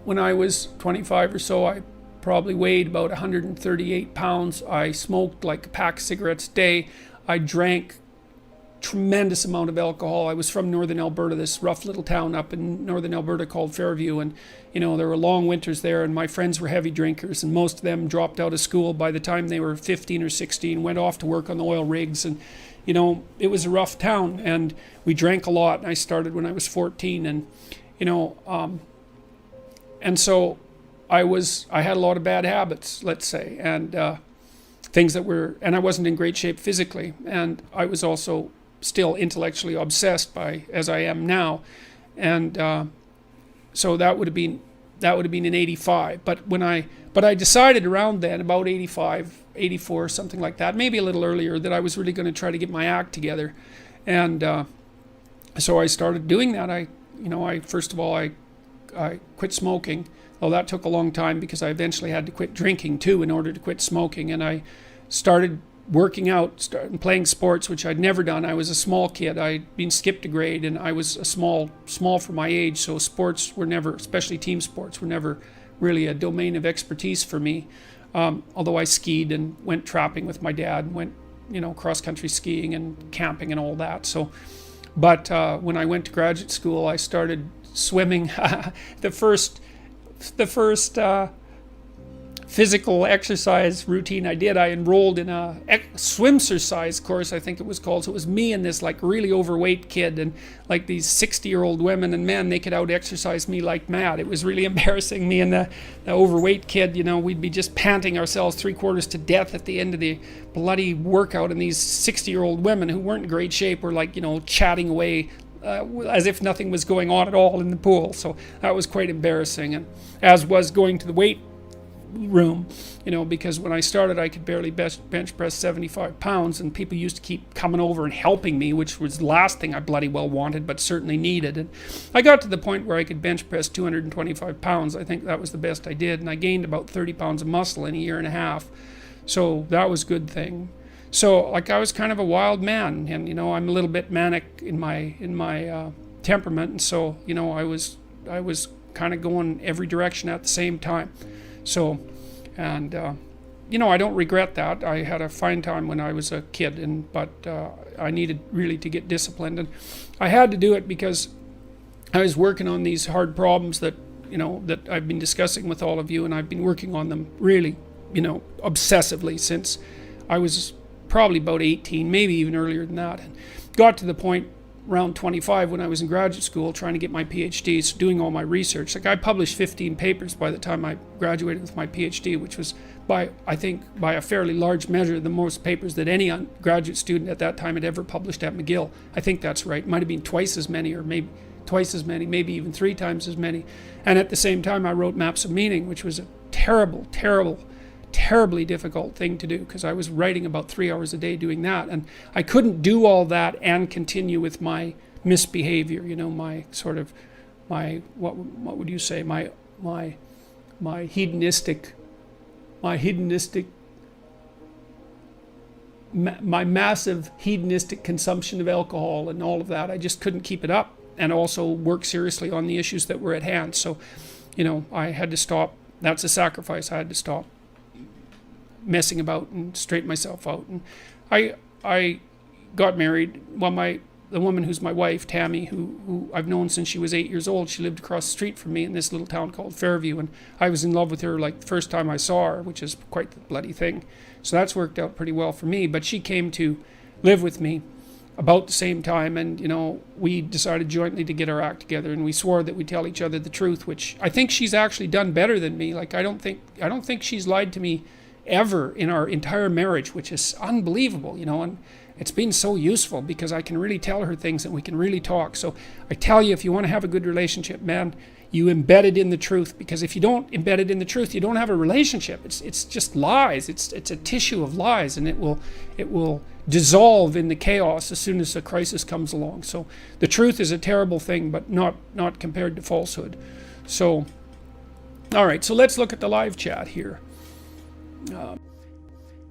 when I was 25 or so, I probably weighed about 138 pounds. I smoked like a pack of cigarettes a day. I drank tremendous amount of alcohol. I was from northern Alberta, this rough little town up in northern Alberta called Fairview, and there were long winters there, and my friends were heavy drinkers, and most of them dropped out of school by the time they were 15 or 16, went off to work on the oil rigs, and it was a rough town, and we drank a lot. And I started when I was 14, and and so I had a lot of bad habits, let's say, and things that were, and I wasn't in great shape physically, and I was also still intellectually obsessed by, as I am now, and so that would have been in 85. But I decided around then, about 85, 84, something like that, maybe a little earlier, that I was really going to try to get my act together, and so I started doing that. I first of all I quit smoking. Well, that took a long time because I eventually had to quit drinking too in order to quit smoking, and I started working out, started playing sports, which I'd never done. I was a small kid. I'd been skipped a grade, and I was a small for my age, so sports were never, especially team sports, were never really a domain of expertise for me. Although I skied and went trapping with my dad, and went cross-country skiing and camping and all that. So, but when I went to graduate school, I started swimming. The first physical exercise routine I did, I enrolled in a swimsercise course, I think it was called. So it was me and this like really overweight kid, and like these 60-year-old women and men, they could out exercise me like mad. It was really embarrassing. Me and the overweight kid, we'd be just panting ourselves 3/4 to death at the end of the bloody workout, and these 60-year-old women who weren't in great shape were like chatting away as if nothing was going on at all in the pool. So that was quite embarrassing, and as was going to the weight room, because when I started I could barely bench press 75 pounds, and people used to keep coming over and helping me, which was the last thing I bloody well wanted, but certainly needed. And I got to the point where I could bench press 225 pounds. I think that was the best I did, and I gained about 30 pounds of muscle in a year and a half. So that was a good thing. So like I was kind of a wild man, and I'm a little bit manic in my temperament, and so I was kind of going every direction at the same time. So, and I don't regret that. I had a fine time when I was a kid, but I needed really to get disciplined, and I had to do it because I was working on these hard problems that I've been discussing with all of you, and I've been working on them really obsessively since I was probably about 18, maybe even earlier than that, and got to the point around 25 when I was in graduate school trying to get my PhD, so doing all my research. Like I published 15 papers by the time I graduated with my PhD, which was I think by a fairly large measure the most papers that any graduate student at that time had ever published at McGill. I think that's right. It might have been twice as many, or maybe twice as many, maybe even 3 times as many. And at the same time I wrote Maps of Meaning, which was a terribly difficult thing to do, because I was writing about 3 hours a day doing that, and I couldn't do all that and continue with my misbehavior, my sort of what would you say, my hedonistic my massive hedonistic consumption of alcohol and all of that. I just couldn't keep it up, and also work seriously on the issues that were at hand. So I had to stop. That's a sacrifice. I had to stop messing about and straighten myself out. And I got married. Well, the woman who's my wife, Tammy, who I've known since she was 8 years old, she lived across the street from me in this little town called Fairview, and I was in love with her like the first time I saw her, which is quite the bloody thing. So that's worked out pretty well for me. But she came to live with me about the same time, and we decided jointly to get our act together, and we swore that we'd tell each other the truth, which I think she's actually done better than me. Like I don't think she's lied to me ever in our entire marriage, which is unbelievable, and it's been so useful because I can really tell her things and we can really talk. So I tell you, if you want to have a good relationship, man, you embed it in the truth, because if you don't embed it in the truth, you don't have a relationship. It's just lies. It's a tissue of lies, and it will dissolve in the chaos as soon as a crisis comes along. So the truth is a terrible thing, but not compared to falsehood. So all right, so let's look at the live chat here.